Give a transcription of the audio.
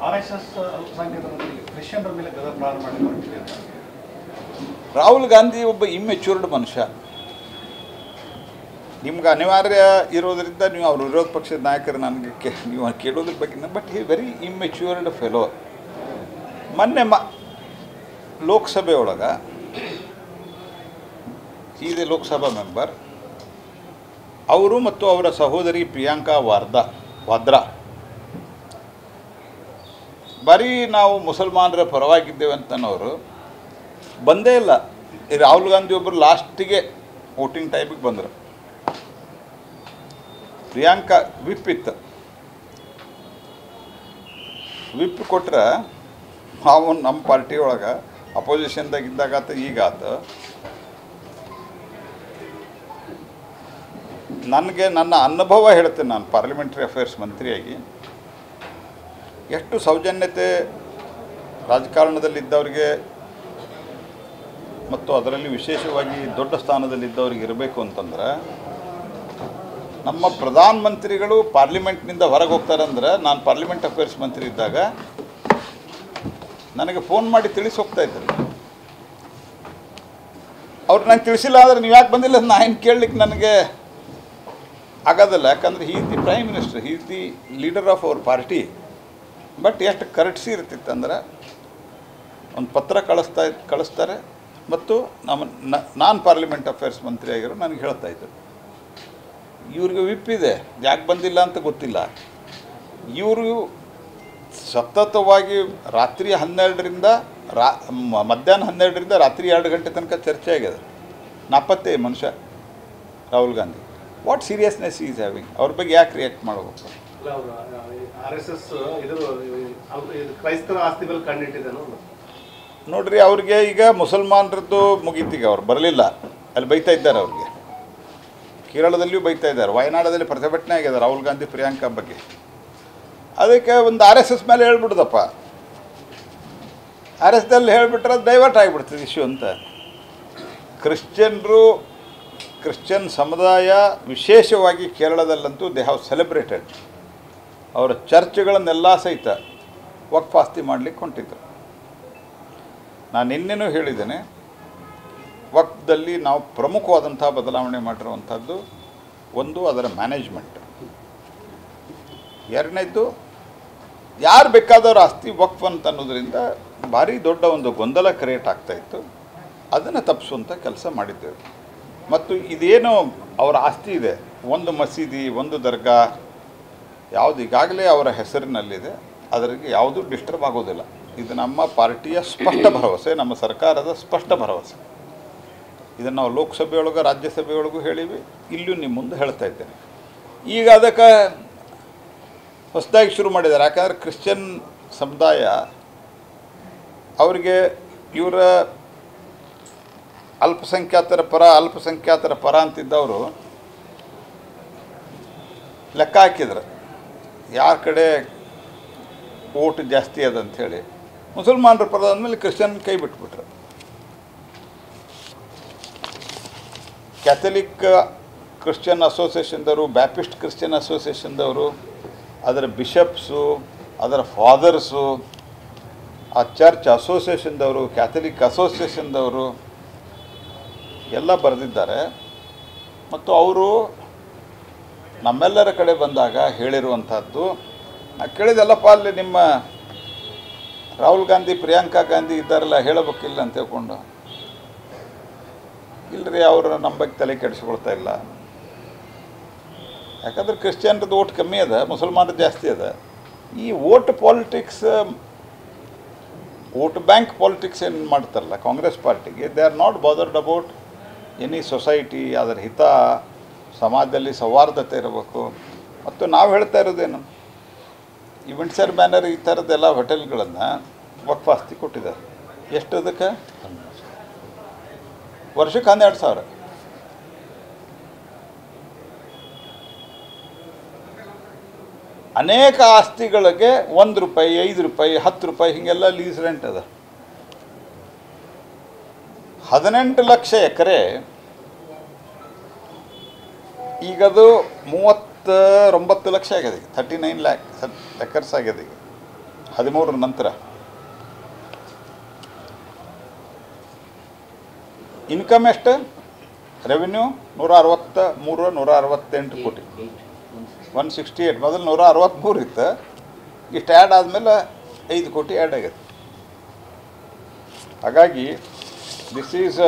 RSS ಅಲ್ಪಸಂಖ್ಯಾತರಲ್ಲಿ ಕ್ರಿಶ್ಚಿಯನ್ರ ಮೇಲೆ ಗದ ಪ್ರಾರಂಭ ಮಾಡಿದ್ದಾರೆ. ರಾಹುಲ್ ಗಾಂಧಿ ಒಬ್ಬ ಇಮ್ಮೆಚ್ಯೂರ್ಡ್ ಮನುಷ್ಯ. ನಿಮ್ಗೆ ಅನಿವಾರ್ಯ ಇರೋದರಿಂದ ನೀವು ಅವ್ರ ವಿರೋಧ ಪಕ್ಷದ ನಾಯಕರು ನನಗೆ ನೀವು ಕೇಳೋದ್ರ ಬಗ್ಗೆ, ಬಟ್ ಹಿ ವೆರಿ ಇಮ್ಮೆಚ್ಯೂರ್ಡ್ ಫೆಲೋ. ಮೊನ್ನೆ ಲೋಕಸಭೆ ಒಳಗೆ ಈಸ್ ಎ ಲೋಕಸಭಾ ಮೆಂಬರ್, ಅವರು ಮತ್ತು ಅವರ ಸಹೋದರಿ ಪ್ರಿಯಾಂಕಾ ವಾದ್ರಾ ಬರೀ ನಾವು ಮುಸಲ್ಮಾನರ ಪರವಾಗಿದ್ದೇವೆ ಅಂತನವರು ಬಂದೇ ಇಲ್ಲ. ರಾಹುಲ್ ಗಾಂಧಿ ಒಬ್ಬರು ಲಾಸ್ಟಿಗೆ ವೋಟಿಂಗ್ ಟೈಮಿಗೆ ಬಂದರು. ಪ್ರಿಯಾಂಕಾ ವಿಪ್ ಇತ್ತು, ವಿಪ್ ಕೊಟ್ರೆ ನಾವು ನಮ್ಮ ಪಾರ್ಟಿ ಒಳಗೆ ಅಪೋಸಿಷನ್ದಾಗಿದ್ದಾಗಾತ ಈಗಾತ ನನಗೆ ನನ್ನ ಅನುಭವ ಹೇಳ್ತೇನೆ. ನಾನು ಪಾರ್ಲಿಮೆಂಟ್ರಿ ಅಫೇರ್ಸ್ ಮಂತ್ರಿಯಾಗಿ ಎಷ್ಟು ಸೌಜನ್ಯತೆ ರಾಜಕಾರಣದಲ್ಲಿದ್ದವರಿಗೆ ಮತ್ತು ಅದರಲ್ಲಿ ವಿಶೇಷವಾಗಿ ದೊಡ್ಡ ಸ್ಥಾನದಲ್ಲಿದ್ದವ್ರಿಗೆ ಇರಬೇಕು ಅಂತಂದ್ರೆ, ನಮ್ಮ ಪ್ರಧಾನಮಂತ್ರಿಗಳು ಪಾರ್ಲಿಮೆಂಟ್ನಿಂದ ಹೊರಗೆ ಹೋಗ್ತಾರಂದ್ರೆ, ನಾನು ಪಾರ್ಲಿಮೆಂಟ್ ಅಫೇರ್ಸ್ ಮಂತ್ರಿ ಇದ್ದಾಗ ನನಗೆ ಫೋನ್ ಮಾಡಿ ತಿಳಿಸಿ ಹೋಗ್ತಾ ಇದ್ದಾರೆ. ಅವ್ರು ನಂಗೆ ತಿಳಿಸಿಲ್ಲ ಅಂದರೆ ನೀವು ಯಾಕೆ ಬಂದಿಲ್ಲ ನಾ ಏನು ಕೇಳಲಿಕ್ಕೆ ನನಗೆ ಆಗೋದಿಲ್ಲ. ಯಾಕಂದರೆ he is the prime minister, he is the leader of our party. But ಎಷ್ಟು ಕರೆಕ್ಟ್ಸಿ ಇರ್ತಿತ್ತಂದ್ರೆ ಒಂದು ಪತ್ರ ಕಳಿಸ್ತಾರೆ ಮತ್ತು ನಾನು ಪಾರ್ಲಿಮೆಂಟ್ ಅಫೇರ್ಸ್ ಮಂತ್ರಿ ಆಗಿರೋ ನನಗೆ ಹೇಳ್ತಾ ಇದ್ದರು, ಇವ್ರಿಗೆ ವಿಪ್ಪಿದೆ ಯಾಕೆ ಬಂದಿಲ್ಲ ಅಂತ ಗೊತ್ತಿಲ್ಲ. ಇವರು ಸತತವಾಗಿ ರಾತ್ರಿ 12ರಿಂದ ಮಧ್ಯಾಹ್ನ 12ರಿಂದ ರಾತ್ರಿ 2 ಗಂಟೆ ತನಕ ಚರ್ಚೆ ಆಗಿದೆ. ನಾಪತ್ತೆ ಮನುಷ್ಯ Rahul Gandhi. What seriousness is having? ಅವ್ರ ಬಗ್ಗೆ ಯಾಕೆ ರಿಯಾಕ್ಟ್ ಮಾಡಬೇಕು? RSS ಕ್ರೈಸ್ತರ ಆಸ್ತಿ ಮೇಲೆ ಕಂಡಿಟ್ಟಿದ್ದಾನು ನೋಡ್ರಿ, ಅವ್ರಿಗೆ ಈಗ ಮುಸಲ್ಮಾನರದ್ದು ಮುಗೀತೀಗ, ಅವ್ರು ಬರಲಿಲ್ಲ, ಅಲ್ಲಿ ಬೈತಾ ಇದ್ದಾರೆ. ಅವ್ರಿಗೆ ಕೇರಳದಲ್ಲಿಯೂ ಬೈತಾ ಇದ್ದಾರೆ, ವಯನಾಡದಲ್ಲಿ ಪ್ರತಿಭಟನೆ ಆಗಿದೆ ರಾಹುಲ್ ಗಾಂಧಿ ಪ್ರಿಯಾಂಕಾ ಬಗ್ಗೆ. ಅದಕ್ಕೆ ಒಂದು RSS ಮೇಲೆ ಹೇಳ್ಬಿಡ್ದಪ್ಪ, RSSದಲ್ಲಿ ಹೇಳಿಬಿಟ್ರೆ ಡೈವರ್ಟ್ ಆಗಿಬಿಡ್ತದೆ ಇಶ್ಯೂ ಅಂತ. ಕ್ರಿಶ್ಚಿಯನ್ ಸಮುದಾಯ ವಿಶೇಷವಾಗಿ ಕೇರಳದಲ್ಲಂತೂ ದೇ ಹ್ಯಾವ್ ಸೆಲೆಬ್ರೇಟೆಡ್. ಅವರ ಚರ್ಚ್ಗಳನ್ನೆಲ್ಲ ಸಹಿತ ವಕ್ಫ್ ಆಸ್ತಿ ಮಾಡಲಿಕ್ಕೆ ಹೊಂಟಿದ್ರು. ನಾನು ನಿನ್ನೆನೂ ಹೇಳಿದ್ದೇನೆ, ವಕ್ಫ್ದಲ್ಲಿ ನಾವು ಪ್ರಮುಖವಾದಂಥ ಬದಲಾವಣೆ ಮಾಡಿರುವಂಥದ್ದು ಒಂದು ಅದರ ಮ್ಯಾನೇಜ್ಮೆಂಟ್, ಎರಡನೇದ್ದು ಯಾರು ಬೇಕಾದವ್ರ ಆಸ್ತಿ ವಕ್ಫ್ ಅಂತ ಅನ್ನೋದ್ರಿಂದ ಭಾರಿ ದೊಡ್ಡ ಒಂದು ಗೊಂದಲ ಕ್ರಿಯೇಟ್ ಆಗ್ತಾಯಿತ್ತು. ಅದನ್ನು ತಪ್ಪಿಸುವಂಥ ಕೆಲಸ ಮಾಡಿದ್ದೇವೆ. ಮತ್ತು ಇದೇನು ಅವರ ಆಸ್ತಿ ಇದೆ, ಒಂದು ಮಸೀದಿ, ಒಂದು ದರ್ಗಾ, ಯಾವುದು ಈಗಾಗಲೇ ಅವರ ಹೆಸರಿನಲ್ಲಿದೆ, ಅದರಿಗೆ ಯಾವುದೂ ಡಿಸ್ಟರ್ಬ್ ಆಗೋದಿಲ್ಲ. ಇದು ನಮ್ಮ ಪಾರ್ಟಿಯ ಸ್ಪಷ್ಟ ಭರವಸೆ, ನಮ್ಮ ಸರ್ಕಾರದ ಸ್ಪಷ್ಟ ಭರವಸೆ. ಇದನ್ನು ನಾವು ಲೋಕಸಭೆಯೊಳಗೆ ರಾಜ್ಯಸಭೆಯೊಳಗೂ ಹೇಳಿವಿ, ಇಲ್ಲೂ ನಿಮ್ಮ ಮುಂದೆ ಹೇಳ್ತಾ ಇದ್ದೇನೆ. ಈಗ ಅದಕ್ಕೆ ಹೊಸದಾಗಿ ಶುರು ಮಾಡಿದ್ದಾರೆ. ಯಾಕಂದರೆ ಕ್ರಿಶ್ಚಿಯನ್ ಸಮುದಾಯ ಅವರಿಗೆ ಇವರ ಅಲ್ಪಸಂಖ್ಯಾತರ ಪರ ಅಂತಿದ್ದವರು ಲೆಕ್ಕ ಹಾಕಿದ್ರು ಯಾರ ಕಡೆ ಓಟ್ ಜಾಸ್ತಿ ಅದ ಅಂಥೇಳಿ. ಮುಸಲ್ಮಾನರ ಪರ ಅಂದಮೇಲೆ ಕ್ರಿಶ್ಚಿಯನ್ ಕೈ ಬಿಟ್ಬಿಟ್ರು. ಕ್ಯಾಥಲಿಕ್ ಕ್ರಿಶ್ಚಿಯನ್ ಅಸೋಸಿಯೇಷನ್ದವರು, ಬ್ಯಾಪ್ಟಿಸ್ಟ್ ಕ್ರಿಶ್ಚಿಯನ್ ಅಸೋಸಿಯೇಷನ್ದವರು, ಅದರ ಬಿಷಪ್ಸು, ಅದರ ಫಾದರ್ಸು, ಆ ಚರ್ಚ್ ಅಸೋಸಿಯೇಷನ್ದವರು, ಕ್ಯಾಥಲಿಕ್ ಅಸೋಸಿಯೇಷನ್ದವರು ಎಲ್ಲ ಬರೆದಿದ್ದಾರೆ. ಮತ್ತು ಅವರು ನಮ್ಮೆಲ್ಲರ ಕಡೆ ಬಂದಾಗ ಹೇಳಿರುವಂಥದ್ದು, ನಾ ಕೇಳಿದೆಲ್ಲಪ್ಪ ಅಲ್ಲಿ ನಿಮ್ಮ ರಾಹುಲ್ ಗಾಂಧಿ ಪ್ರಿಯಾಂಕಾ ಗಾಂಧಿ ಇದ್ದಾರಲ್ಲ, ಹೇಳಬೇಕಿಲ್ಲ ಅಂತ ಹೇಳ್ಕೊಂಡು. ಇಲ್ಲರಿ, ಅವರು ನಮ್ಮ ಬಗ್ಗೆ ತಲೆ ಕೆಡಿಸ್ಕೊಳ್ತಾ ಇಲ್ಲ. ಯಾಕಂದ್ರೆ ಕ್ರಿಶ್ಚಿಯನ್ರದ್ದು ಓಟ್ ಕಮ್ಮಿ ಅದ, ಮುಸಲ್ಮಾನರು ಜಾಸ್ತಿ ಅದ. ಈ vote politics, vote bank politics ಏನು ಮಾಡ್ತಾರಲ್ಲ ಕಾಂಗ್ರೆಸ್ ಪಾರ್ಟಿಗೆ, they are not bothered about any society, ಅದರ ಹಿತ, ಸಮಾಜದಲ್ಲಿ ಸೌಹಾರ್ದತೆ ಇರಬೇಕು. ಮತ್ತು ನಾವು ಹೇಳ್ತಾ ಇರೋದೇನು, ಈ ವಿಂಡ್ಸರ್ ಬ್ಯಾನರ್ ಈ ಥರದ್ದೆಲ್ಲ ಹೋಟೆಲ್ಗಳನ್ನು ವಕ್ಫ್ ಆಸ್ತಿ ಕೊಟ್ಟಿದ್ದಾರೆ. ಎಷ್ಟು ಅದಕ್ಕೆ? ವರ್ಷಕ್ಕೆ 12,000. ಅನೇಕ ಆಸ್ತಿಗಳಿಗೆ ₹1, ₹5, ₹10 ಹೀಗೆಲ್ಲ ಲೀಸ್ ರೆಂಟ್ ಅದ. 18 ಲಕ್ಷ ಎಕರೆ, ಈಗದು 39 ಲಕ್ಷ ಆಗಿದೆ. 39 ಲ್ಯಾಕ್ ಎಕರ್ಸ್ ಆಗಿದೆ ಈಗ. 13 ನಂತರ ಇನ್ಕಮ್ ಎಷ್ಟು? ರೆವಿನ್ಯೂ 163 168 ಕೋಟಿ, 168. ಮೊದಲು 163 ಇತ್ತು, ಇಷ್ಟು ಆ್ಯಡ್ ಆದಮೇಲೆ 5 ಕೋಟಿ ಆ್ಯಡ್ ಆಗಿದೆ. ಹಾಗಾಗಿ ದಿಸ್ ಈಸ್